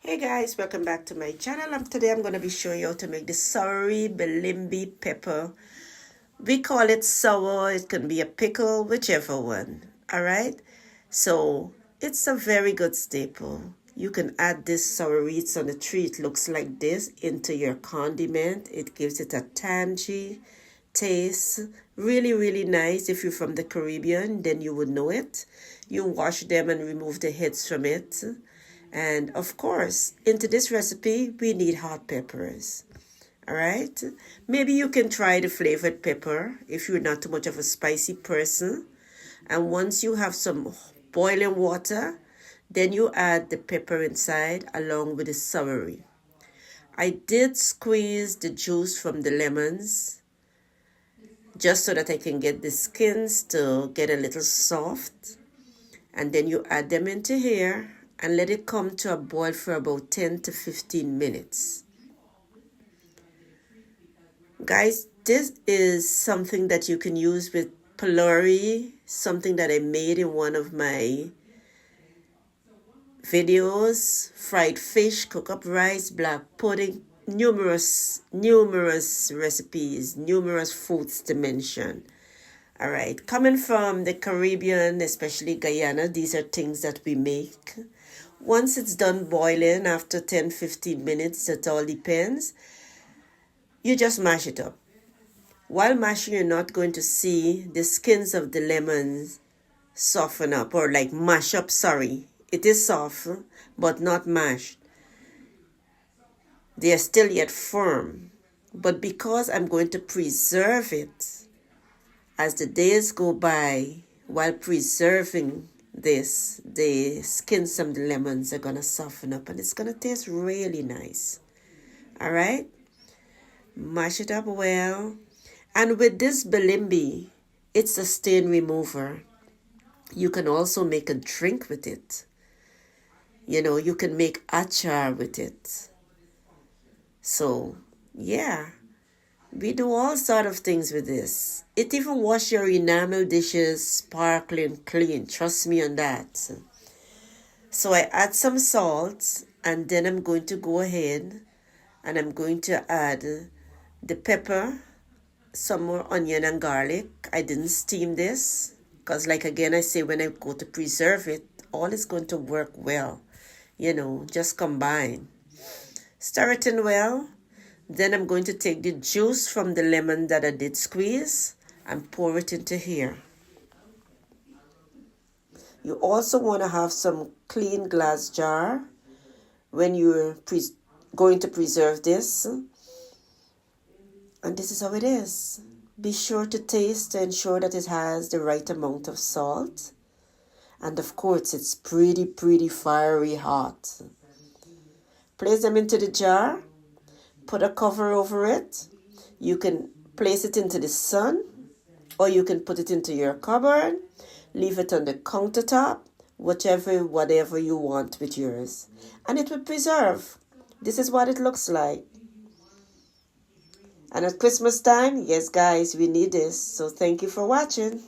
Hey guys, welcome back to my channel. Today I'm going to be showing you how to make the Saurie Bilimbi pepper. We call it sour, it can be a pickle, whichever one. Alright, so it's a very good staple. You can add this Saurie on the tree, it looks like this, into your condiment. It gives it a tangy taste. Really nice. If you're from the Caribbean, then you would know it. You wash them and remove the heads from it. And of course, into this recipe, we need hot peppers. All right. Maybe you can try the flavored pepper if you're not too much of a spicy person. And once you have some boiling water, then you add the pepper inside along with the celery. I did squeeze the juice from the lemons just so that I can get the skins to get a little soft. And then you add them into here and let it come to a boil for about 10 to 15 minutes. Guys, this is something that you can use with pylori, something that I made in one of my videos. Fried fish, cook up rice, black pudding, numerous recipes, numerous foods to mention. All right, coming from the Caribbean, especially Guyana, these are things that we make. Once it's done boiling, after 10-15 minutes, it all depends, you just mash it up. While mashing, you're not going to see the skins of the lemons soften up, or like mash up, sorry. It is soft, but not mashed. They are still yet firm. But because I'm going to preserve it, as the days go by, while preserving this, the skins of the lemons are going to soften up and it's going to taste really nice. All right? Mash it up well. And with this Bilimbi, it's a stain remover. You can also make a drink with it. You know, you can make achar with it. So, yeah. We do all sort of things with this. It even wash your enamel dishes sparkling clean. Trust me on that. So I add some salt and then I'm going to go ahead and I'm going to add the pepper, some more onion and garlic. I didn't steam this because like again I say when I go to preserve it, all is going to work well. You know, just combine. Stir it in well. Then I'm going to take the juice from the lemon that I did squeeze and pour it into here. You also want to have some clean glass jar when you're going to preserve this. And this is how it is. Be sure to taste to ensure that it has the right amount of salt. And of course, it's pretty fiery hot. Place them into the jar. Put a cover over it. You can place it into the sun or you can put it into your cupboard. Leave it on the countertop, whatever you want with yours. And it will preserve. This is what it looks like. And at Christmas time, yes guys, we need this. So thank you for watching.